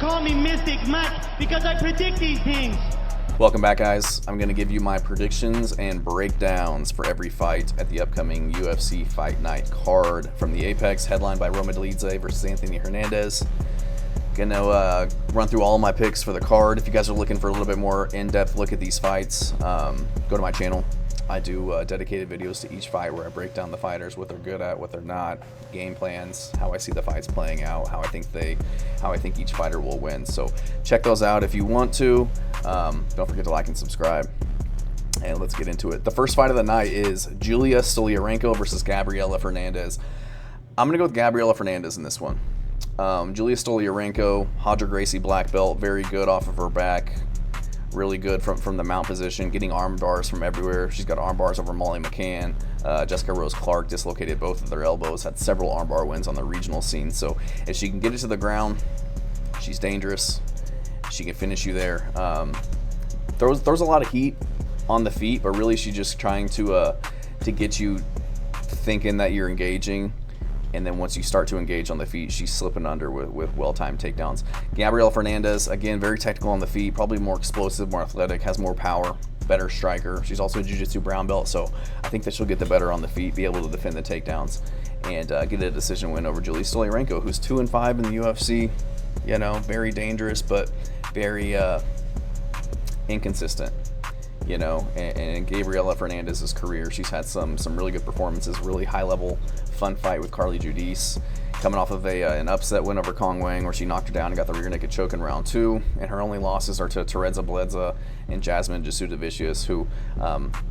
call me Mystic Mac because I predict these things. Welcome back, guys. I'm going to give you my predictions and breakdowns for every fight at the upcoming UFC Fight Night card from the Apex, headlined by Dolidze versus Anthony Hernandez. Gonna run through all of my picks for the card. If you guys are looking for a little bit more in-depth look at these fights, go to my channel. I do dedicated videos to each fight where I break down the fighters, what they're good at, what they're not, game plans, how I see the fights playing out, how I think each fighter will win. So check those out if you want to. Don't forget to like and subscribe. And let's get into it. The first fight of the night is Julius Stoliarenko versus Gabriella Fernandes. I'm gonna go with Gabriella Fernandes in this one. Julius Stoliarenko, Hodger Gracie black belt, very good off of her back. Really good from the mount position, getting arm bars from everywhere. She's got arm bars over Molly McCann. Jessica Rose Clark dislocated both of their elbows, had several arm bar wins on the regional scene. So if she can get it to the ground, she's dangerous. She can finish you there. Throws a lot of heat on the feet, but really she's just trying to get you thinking that you're engaging. And then once you start to engage on the feet, she's slipping under with well-timed takedowns. Gabriella Fernandes, again, very technical on the feet, probably more explosive, more athletic, has more power, better striker. She's also a jiu-jitsu brown belt, so I think that she'll get the better on the feet, be able to defend the takedowns, and get a decision win over Julius Stoliarenko, who's 2-5 in the UFC. You know, very dangerous, but very inconsistent. You know, and Gabriella Fernandez's career, she's had some really good performances, really high-level, fun fight with Carly Judice, coming off of an upset win over Kong Wang where she knocked her down and got the rear naked choke in round 2, and her only losses are to Tereza Bledza and Jasmine Jasudavicius, who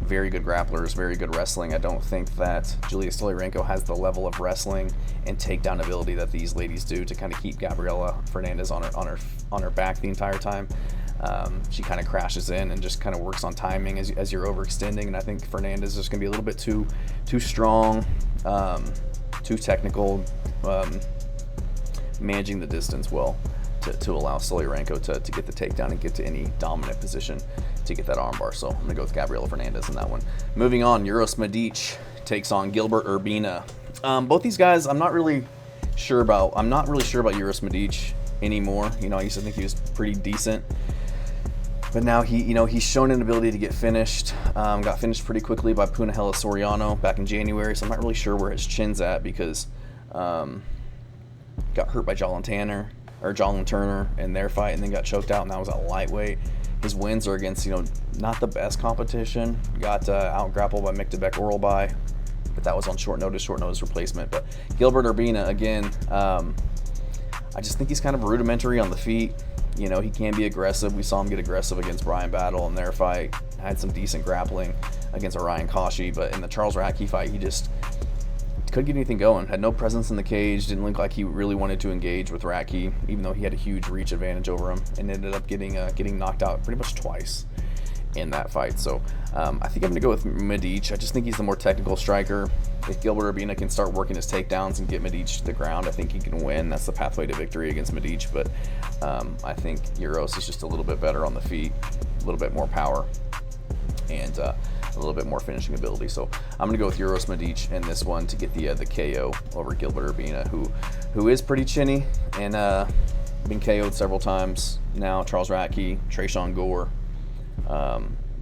very good grapplers, very good wrestling. I don't think that Julius Stoliarenko has the level of wrestling and takedown ability that these ladies do to kind of keep Gabriella Fernandez on her back the entire time. She kind of crashes in and just kind of works on timing as you're overextending, and I think Fernandez is just going to be a little bit too strong, too technical, managing the distance well to allow Stoliarenko to get the takedown and get to any dominant position to get that armbar. So I'm going to go with Gabriella Fernandez in that one. Moving on, Uros Medic takes on Gilbert Urbina. Both these guys, I'm not really sure about Uros Medic anymore. You know, I used to think he was pretty decent. But now he's shown an ability to get finished. Got finished pretty quickly by Punahele Soriano back in January, so I'm not really sure where his chin's at because got hurt by Joselyn Turner in their fight and then got choked out, and that was at lightweight. His wins are against, not the best competition. Got out grappled by Miktabek Oralbai, but that was on short notice replacement. But Gilbert Urbina, again, I just think he's kind of rudimentary on the feet. He can be aggressive. We saw him get aggressive against Brian Battle in their fight. Had some decent grappling against Orion Kashi, but in the Charles Radtke fight, he just couldn't get anything going. Had no presence in the cage. Didn't look like he really wanted to engage with Radtke, even though he had a huge reach advantage over him, and ended up getting knocked out pretty much twice in that fight. So I think I'm going to go with Medic. I just think he's the more technical striker. If Gilbert Urbina can start working his takedowns and get Medic to the ground, I think he can win. That's the pathway to victory against Medic. But I think Uros is just a little bit better on the feet, a little bit more power, and a little bit more finishing ability. So I'm going to go with Uros Medic in this one to get the KO over Gilbert Urbina, who is pretty chinny and been KO'd several times now. Charles Radtke, Trayshawn Gore.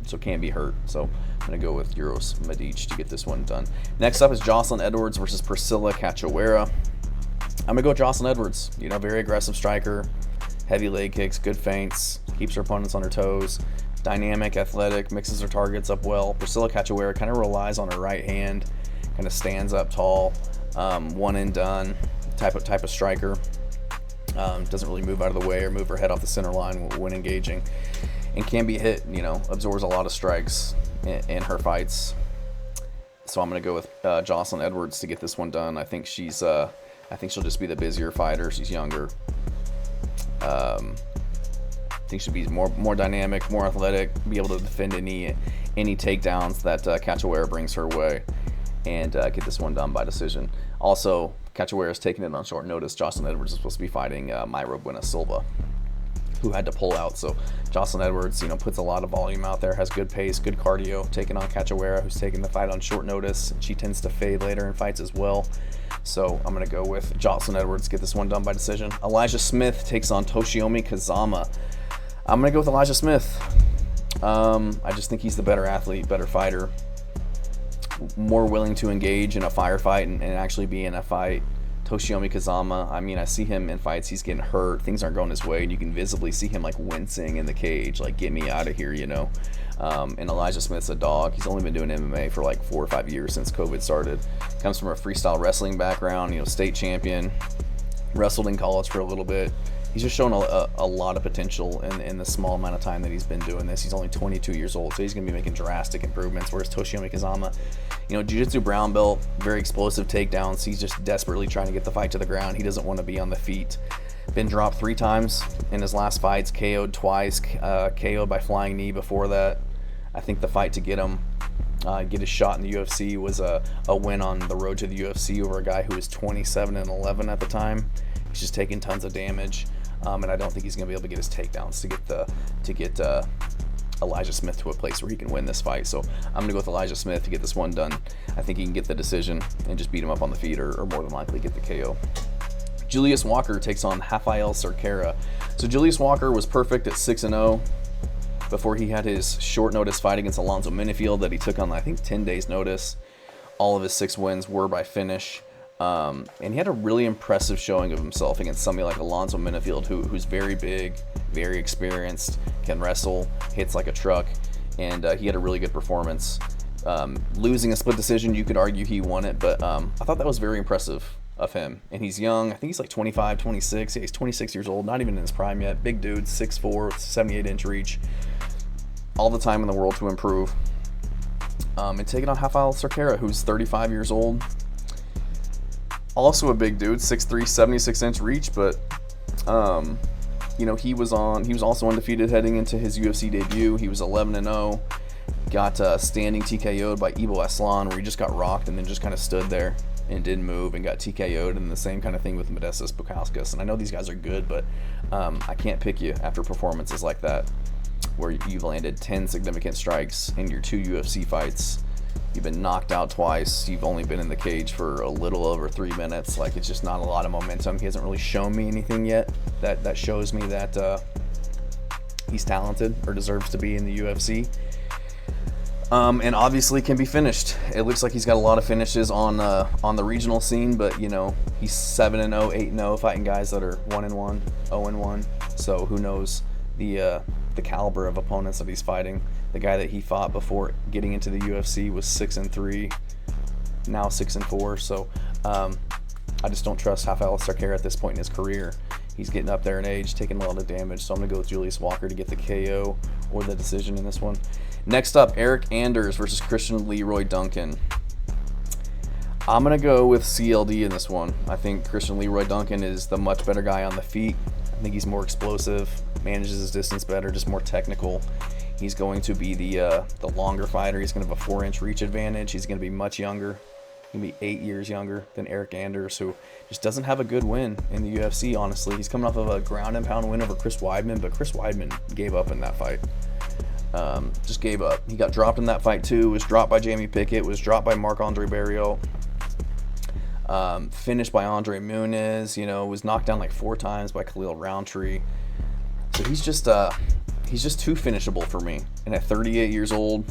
So can be hurt. So I'm going to go with Uros Medic to get this one done. Next up is Joselyn Edwards versus Priscila Cachoeira. I'm going to go with Joselyn Edwards. Very aggressive striker, heavy leg kicks, good feints, keeps her opponents on her toes, dynamic, athletic, mixes her targets up well. Priscila Cachoeira kind of relies on her right hand, kind of stands up tall, one and done type of striker. Doesn't really move out of the way or move her head off the center line when engaging. And can be hit, absorbs a lot of strikes in her fights. So I'm going to go with Joselyn Edwards to get this one done. I think she'll just be the busier fighter. She's younger. I think she'll be more dynamic, more athletic, be able to defend any takedowns that Cachoeira brings her way, and get this one done by decision. Also, Cachoeira is taking it on short notice. Joselyn Edwards is supposed to be fighting Mayra Buena Silva. who had to pull out. So Joselyn Edwards, puts a lot of volume out there, has good pace, good cardio, taking on Cachoeira, who's taking the fight on short notice. She tends to fade later in fights as well. So I'm going to go with Joselyn Edwards, get this one done by decision. Elijah Smith takes on Toshiomi Kazama. I'm going to go with Elijah Smith. I just think he's the better athlete, better fighter, more willing to engage in a firefight and actually be in a fight. Toshiomi Kazama, I see him in fights, he's getting hurt, things aren't going his way, and you can visibly see him like wincing in the cage, like, get me out of here, And Elijah Smith's a dog. He's only been doing MMA for like 4 or 5 years since COVID started. Comes from a freestyle wrestling background, state champion, wrestled in college for a little bit. He's just shown a lot of potential in the small amount of time that he's been doing this. He's only 22 years old, so he's going to be making drastic improvements, whereas Toshiomi Kazama, jiu-jitsu brown belt, very explosive takedowns. He's just desperately trying to get the fight to the ground. He doesn't want to be on the feet. Been dropped 3 times in his last fights, KO'd twice, KO'd by flying knee before that. I think the fight to get him, get his shot in the UFC was a win on the road to the UFC over a guy who was 27-11 at the time. He's just taking tons of damage. And I don't think he's going to be able to get his takedowns to get Elijah Smith to a place where he can win this fight. So I'm going to go with Elijah Smith to get this one done. I think he can get the decision and just beat him up on the feet, or more than likely get the KO. Julius Walker takes on Rafael Cerqueira. So Julius Walker was perfect at 6-0 before he had his short notice fight against Alonzo Minifield that he took on, I think, 10 days notice. All of his 6 wins were by finish. And he had a really impressive showing of himself against somebody like Alonzo Minifield, who's very big, very experienced, can wrestle, hits like a truck, and he had a really good performance. Losing a split decision, you could argue he won it, but I thought that was very impressive of him. And he's young. I think he's like 25, 26. Yeah, he's 26 years old, not even in his prime yet. Big dude, 6'4", 78-inch reach. All the time in the world to improve. And taking on Rafael Cerqueira, who's 35 years old. Also a big dude, 6'3", 76-inch reach, but he was also undefeated heading into his UFC debut. He was 11-0, got standing TKO'd by Ibo Aslan, where he just got rocked and then just kind of stood there and didn't move and got TKO'd, and the same kind of thing with Modestas Bukauskas. And I know these guys are good, but I can't pick you after performances like that, where you've landed 10 significant strikes in your 2 UFC fights. You've been knocked out twice. You've only been in the cage for a little over 3 minutes. Like, it's just not a lot of momentum. He hasn't really shown me anything yet that shows me that he's talented or deserves to be in the UFC. And obviously can be finished. It looks like he's got a lot of finishes on the regional scene, but he's 7-0, 8-0, fighting guys that are 1-1, 0-1. So who knows the caliber of opponents that he's fighting. The guy that he fought before getting into the UFC was 6-3, now 6-4. So I just don't trust Rafael Cerqueira at this point in his career. He's getting up there in age, taking a lot of damage. So I'm going to go with Julius Walker to get the KO or the decision in this one. Next up, Eryk Anders versus Christian Leroy Duncan. I'm going to go with CLD in this one. I think Christian Leroy Duncan is the much better guy on the feet. I think he's more explosive, manages his distance better, just more technical. He's going to be the longer fighter. He's going to have a 4-inch reach advantage. He's going to be much younger. He's going to be 8 years younger than Eryk Anders, who just doesn't have a good win in the UFC, honestly. He's coming off of a ground and pound win over Chris Weidman, but Chris Weidman gave up in that fight. Just gave up. He got dropped in that fight too. Was dropped by Jamie Pickett. Was dropped by Marc-Andre Barriault. Finished by Andre Muniz. Was knocked down like 4 times by Khalil Roundtree. So he's just too finishable for me. And at 38 years old,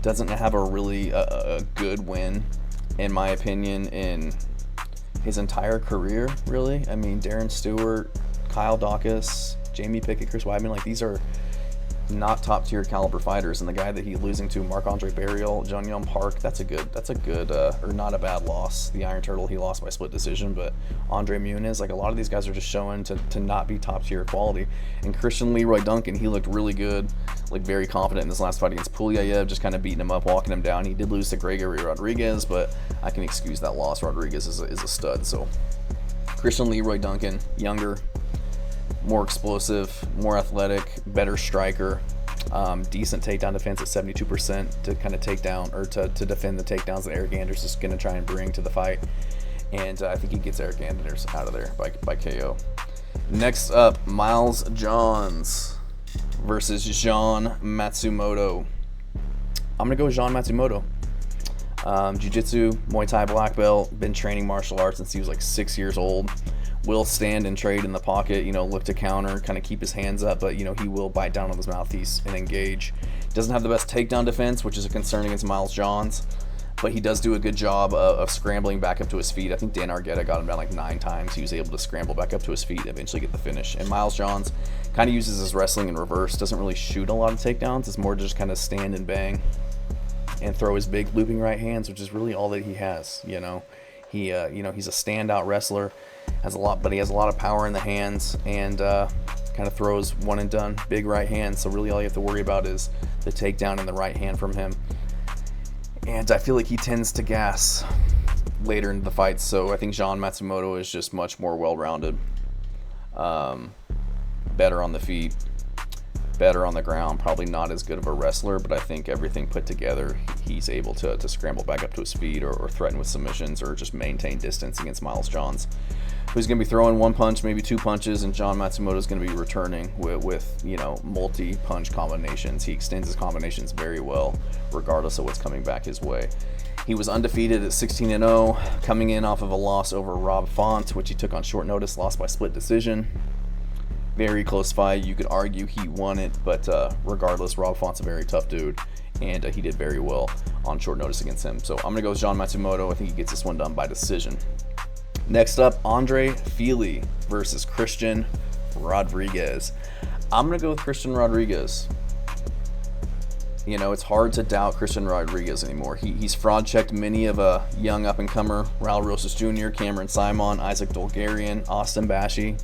doesn't have a really a good win, in my opinion, in his entire career, really. I mean, Darren Stewart, Kyle Dawkins, Jamie Pickett, Chris Weidman, like, these are not top tier caliber fighters. And the guy that he's losing to, Marc-Andre Barriault, Jun Young Park, that's a good or not a bad loss. The Iron Turtle, he lost by split decision, but Andre Muniz, like, a lot of these guys are just showing to not be top tier quality. And Christian Leroy Duncan, he looked really good, like, very confident in this last fight against Pulyayev, just kind of beating him up, walking him down. He did lose to Gregory Rodriguez, but I can excuse that loss. Rodriguez is a stud. So Christian Leroy Duncan, younger, more explosive, more athletic, better striker, decent takedown defense at 72% to kind of take down, or to defend the takedowns that Eryk Anders is going to try and bring to the fight. And I think he gets Eryk Anders out of there by KO. Next up, Miles Johns versus Jean Matsumoto. I'm going to go with Jean Matsumoto. Jiu-Jitsu, Muay Thai black belt, been training martial arts since he was like 6 years old. Will stand and trade in the pocket, look to counter, kind of keep his hands up, but, he will bite down on his mouthpiece and engage. Doesn't have the best takedown defense, which is a concern against Miles Johns, but he does do a good job of scrambling back up to his feet. I think Dan Argueta got him down like 9 times. He was able to scramble back up to his feet and eventually get the finish. And Miles Johns kind of uses his wrestling in reverse, doesn't really shoot a lot of takedowns. It's more just kind of stand and bang and throw his big looping right hands, which is really all that he has. He's a standout wrestler, but he has a lot of power in the hands, and kind of throws one and done big right hands. So really all you have to worry about is the takedown in the right hand from him. And I feel like he tends to gas later into the fight, so I think Jean Matsumoto is just much more well-rounded, better on the feet, better on the ground, probably not as good of a wrestler, but I think everything put together, he's able to scramble back up to his feet or threaten with submissions or just maintain distance against Miles Johns, who's going to be throwing one punch, maybe 2 punches, and Jean Matsumoto is going to be returning with multi-punch combinations. He extends his combinations very well, regardless of what's coming back his way. He was undefeated at 16-0, coming in off of a loss over Rob Font, which he took on short notice, lost by split decision. Very close fight. You could argue he won it, but regardless, Rob Font's a very tough dude, and he did very well on short notice against him. So I'm going to go with Jean Matsumoto. I think he gets this one done by decision. Next up, Andre Fili versus Christian Rodriguez. I'm going to go with Christian Rodriguez. It's hard to doubt Christian Rodriguez anymore. He's fraud-checked many of a young up-and-comer, Raul Rosas Jr., Cameron Simon, Isaac Dolgarian, Austin Bashi.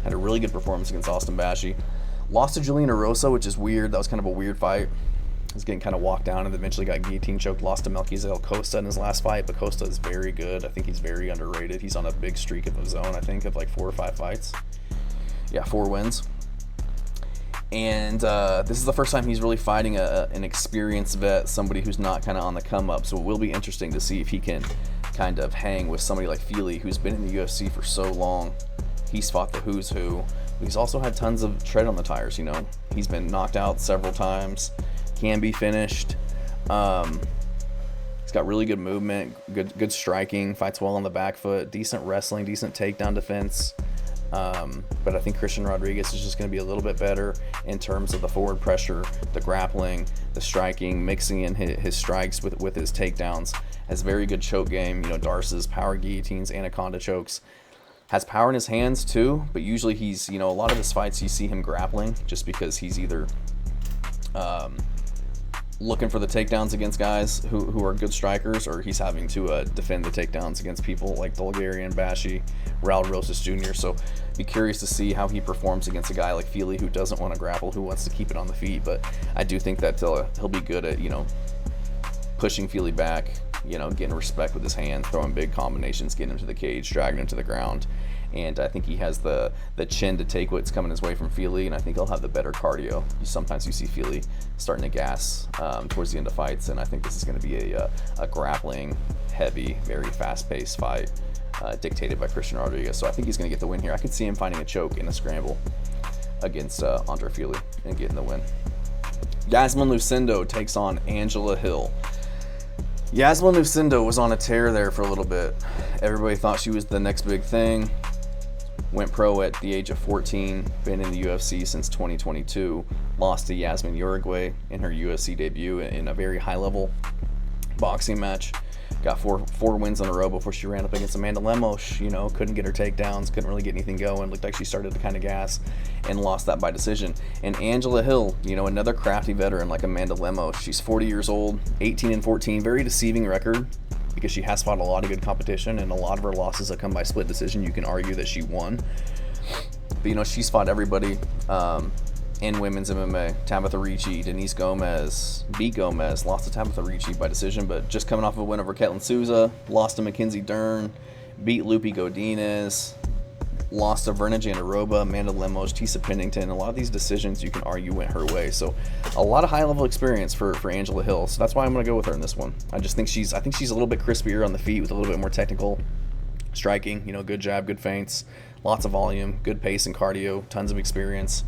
Had a really good performance against Austin Bashi. Lost to Julian Erosa, which is weird. That was kind of a weird fight. He was getting kind of walked down and eventually got guillotine choked. Lost to Melquizael Costa in his last fight, but Costa is very good. I think he's very underrated. He's on a big streak of his own, I think, of like 4 or 5 fights. Yeah, 4 wins. And this is the first time he's really fighting an experienced vet, somebody who's not kind of on the come up. So it will be interesting to see if he can kind of hang with somebody like Fili, who's been in the UFC for so long. He's fought the who's who. He's also had tons of tread on the tires, He's been knocked out several times, can be finished. He's got really good movement, good striking, fights well on the back foot, decent wrestling, decent takedown defense. But I think Christian Rodriguez is just going to be a little bit better in terms of the forward pressure, the grappling, the striking, mixing in his strikes with his takedowns. Has very good choke game, Darce's power guillotines, anaconda chokes. Has power in his hands too, but usually he's, a lot of his fights you see him grappling just because he's either looking for the takedowns against guys who are good strikers, or he's having to defend the takedowns against people like Dolgarian, Bashi, Raul Rosas Jr. So be curious to see how he performs against a guy like Fili who doesn't want to grapple, who wants to keep it on the feet. But I do think that he'll be good at, pushing Fili back, getting respect with his hands, throwing big combinations, getting him to the cage, dragging him to the ground. And I think he has the chin to take what's coming his way from Fili, and I think he'll have the better cardio. Sometimes you see Fili starting to gas towards the end of fights, and I think this is going to be a grappling, heavy, very fast-paced fight dictated by Christian Rodriguez. So I think he's going to get the win here. I could see him finding a choke in a scramble against Andre Fili and getting the win. Iasmin Lucindo takes on Angela Hill. Iasmin Lucindo was on a tear there for a little bit. Everybody thought she was the next big thing. Went pro at the age of 14, been in the UFC since 2022. Lost to Yasmin Uruguay in her UFC debut in a very high-level boxing match. Got four wins in a row before she ran up against Amanda Lemos. Couldn't get her takedowns, couldn't really get anything going. Looked like she started to kind of gas and lost that by decision. And Angela Hill, another crafty veteran like Amanda Lemos. She's 40 years old, 18-14, very deceiving record because she has fought a lot of good competition, and a lot of her losses that come by split decision, you can argue that she won. But she's fought everybody in women's MMA. Tabitha Ricci, Denise Gomez, beat Gomez, lost to Tabitha Ricci by decision, but just coming off a win over Ketlin Souza, lost to Mackenzie Dern, beat Lupi Godinez, lost to Verna Jandaroba, Amanda Lemos, Tisa Pennington. A lot of these decisions you can argue went her way. So a lot of high-level experience for Angela Hill. So that's why I'm going to go with her in this one. I think she's a little bit crispier on the feet with a little bit more technical striking. Good jab, good feints. lots of volume, good pace and cardio, tons of experience.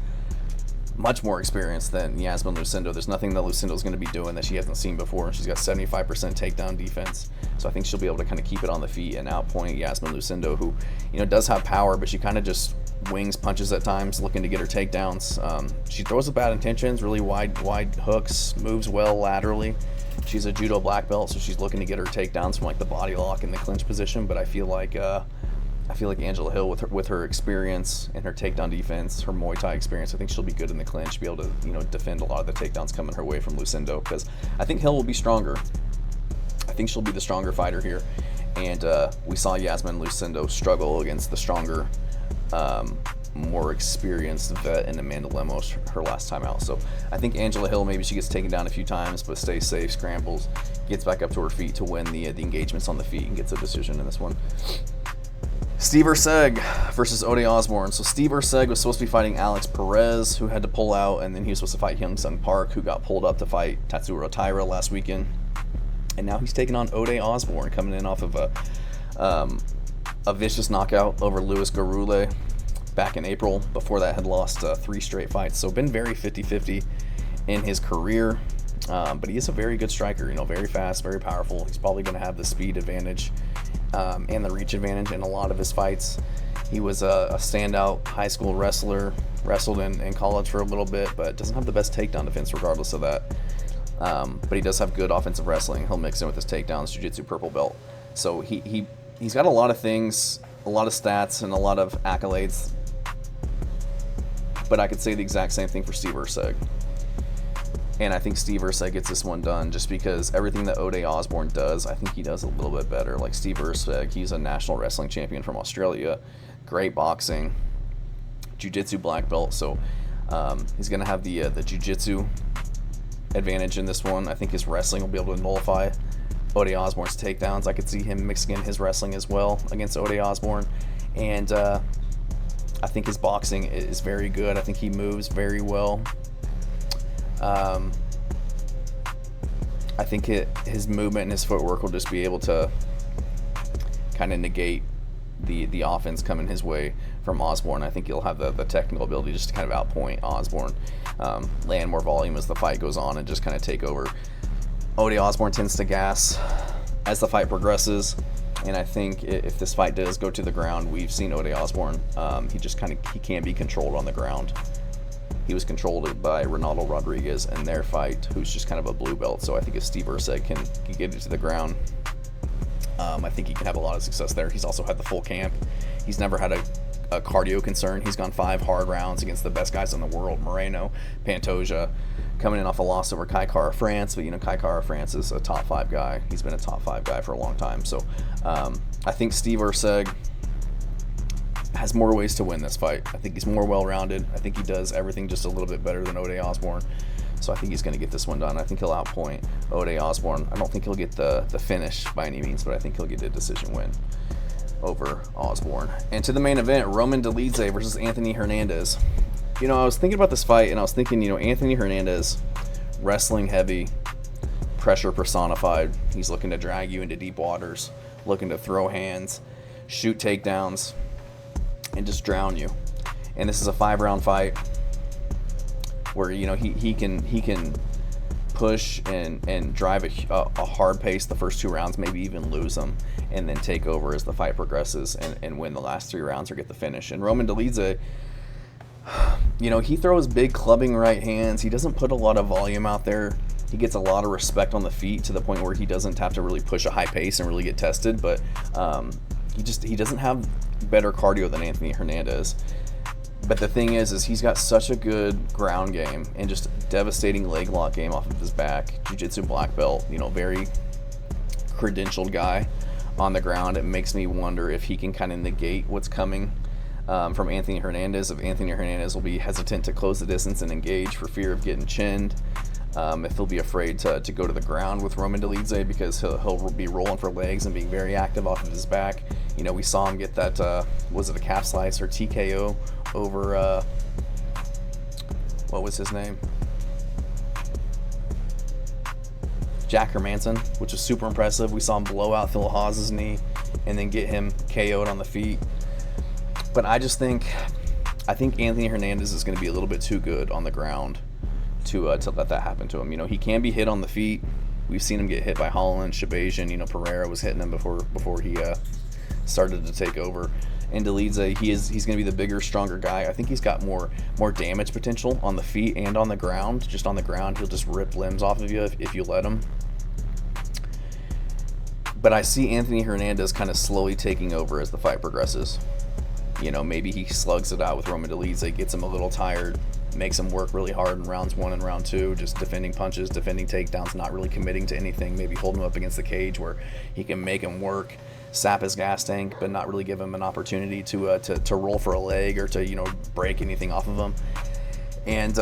Much more experience than Iasmin Lucindo. There's nothing that Lucindo's going to be doing that she hasn't seen before. She's got 75% takedown defense, so I think she'll be able to kind of keep it on the feet and outpoint Iasmin Lucindo, who, you know, does have power, but she kind of just wings punches at times, looking to get her takedowns. She throws with bad intentions, really wide hooks, moves well laterally. She's a judo black belt, so she's looking to get her takedowns from like the body lock and the clinch position. But I feel like Angela Hill, with her experience and her takedown defense, her Muay Thai experience, I think she'll be good in the clinch, be able to, you know, defend a lot of the takedowns coming her way from Lucindo, because I think Hill will be stronger. I think she'll be the stronger fighter here, and we saw Iasmin Lucindo struggle against the stronger, more experienced vet in Amanda Lemos her last time out. So I think Angela Hill, maybe she gets taken down a few times, but stays safe, scrambles, gets back up to her feet to win the engagements on the feet, and gets a decision in this one. Steve Erceg versus Ode Osbourne. So Steve Erceg was supposed to be fighting Alex Perez, who had to pull out, and then he was supposed to fight Hyung-Sung Park, who got pulled up to fight Tatsuro Taira last weekend. And now he's taking on Ode Osbourne, coming in off of a vicious knockout over Luis Garule back in April. Before that, had lost 3 straight fights. So been very 50-50 in his career. But he is a very good striker, you know, very fast, very powerful. He's probably going to have the speed advantage and the reach advantage in a lot of his fights. He was a standout high school wrestler, wrestled in college for a little bit, but doesn't have the best takedown defense regardless of that. But he does have good offensive wrestling. He'll mix in with his takedowns, jiu-jitsu purple belt. So he's got a lot of things, a lot of stats, and a lot of accolades. But I could say the exact same thing for Steve Erceg. And I think Steve Erceg gets this one done just because everything that Ode Osbourne does, I think he does a little bit better. Like Steve Erceg, he's a national wrestling champion from Australia, great boxing, jiu-jitsu black belt. So he's going to have the jiu-jitsu advantage in this one. I think his wrestling will be able to nullify Ode Osbourne's takedowns. I could see him mixing in his wrestling as well against Ode Osbourne. And I think his boxing is very good. I think he moves very well. I think his movement and his footwork will just be able to kind of negate the offense coming his way from Osbourne. I think he'll have the technical ability just to kind of outpoint Osbourne, land more volume as the fight goes on, and just kind of take over. Ode Osbourne tends to gas as the fight progresses, and I think if this fight does go to the ground, we've seen Ode Osbourne, he can be controlled on the ground. He was controlled by Ronaldo Rodriguez in their fight, who's just kind of a blue belt. So I think if Steve Erceg can get it to the ground, I think he can have a lot of success there. He's also had the full camp. He's never had a cardio concern. He's gone 5 hard rounds against the best guys in the world, Moreno, Pantoja, coming in off a loss over Kai Kara France. But, you know, Kai Kara France is a top 5 guy. He's been a top 5 guy for a long time. So I think Steve Erceg has more ways to win this fight. I think he's more well-rounded. I think he does everything just a little bit better than Ode Osbourne. So I think he's going to get this one done. I think he'll outpoint Ode Osbourne. I don't think he'll get the finish by any means, but I think he'll get a decision win over Osbourne. And to the main event, Roman Dolidze versus Anthony Hernandez. You know, I was thinking about this fight, and I was thinking, you know, Anthony Hernandez, wrestling heavy, pressure personified. He's looking to drag you into deep waters, looking to throw hands, shoot takedowns, and just drown you. And this is a 5-round fight where, you know, he can push and drive a hard pace the first 2 rounds, maybe even lose them, and then take over as the fight progresses and win the last 3 rounds or get the finish. And Roman Dolidze, you know, he throws big clubbing right hands. He doesn't put a lot of volume out there. He gets a lot of respect on the feet to the point where he doesn't have to really push a high pace and really get tested, but he doesn't have better cardio than Anthony Hernandez. But the thing is he's got such a good ground game and just devastating leg lock game off of his back. Jiu-jitsu black belt, you know, very credentialed guy on the ground. It makes me wonder if he can kind of negate what's coming from Anthony Hernandez. If Anthony Hernandez will be hesitant to close the distance and engage for fear of getting chinned. If he'll be afraid to go to the ground with Roman Dolidze because he'll be rolling for legs and being very active off of his back. You know, we saw him get that, was it a calf slice or TKO over, what was his name? Jack Hermanson, which was super impressive. We saw him blow out Phil Haas's knee and then get him KO'd on the feet. But I think Anthony Hernandez is going to be a little bit too good on the ground to let that happen to him. You know, he can be hit on the feet. We've seen him get hit by Holland, Shabazian. You know, Pereira was hitting him before he started to take over. And Dolidze, he's going to be the bigger, stronger guy. I think he's got more damage potential on the feet and on the ground. Just on the ground, he'll just rip limbs off of you if you let him. But I see Anthony Hernandez kind of slowly taking over as the fight progresses. You know, maybe he slugs it out with Roman Dolidze, gets him a little tired, makes him work really hard in rounds 1 and round 2, just defending punches, defending takedowns, not really committing to anything, maybe holding him up against the cage where he can make him work, sap his gas tank, but not really give him an opportunity to roll for a leg or to, you know, break anything off of him. And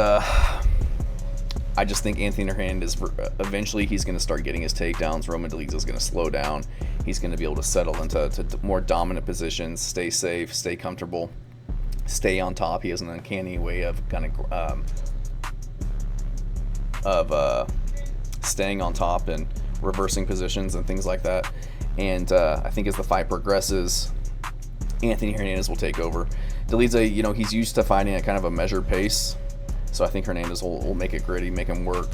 I just think Anthony Hernandez, eventually he's going to start getting his takedowns. Roman Dolidze is going to slow down. He's going to be able to settle into more dominant positions, stay safe, stay comfortable, stay on top. He has an uncanny way of kind of staying on top and reversing positions and things like that. And I think as the fight progresses, Anthony Hernandez will take over. Dolidze, you know, he's used to fighting at kind of a measured pace. So I think Hernandez will make it gritty, make him work,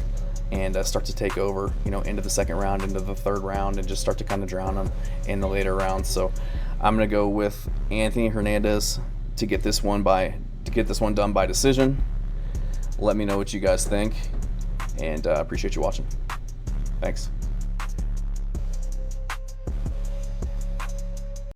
and start to take over, you know, into the second round, into the third round, and just start to kind of drown him in the later rounds. So I'm going to go with Anthony Hernandez to get this one done by decision. Let me know what you guys think, and appreciate you watching. Thanks.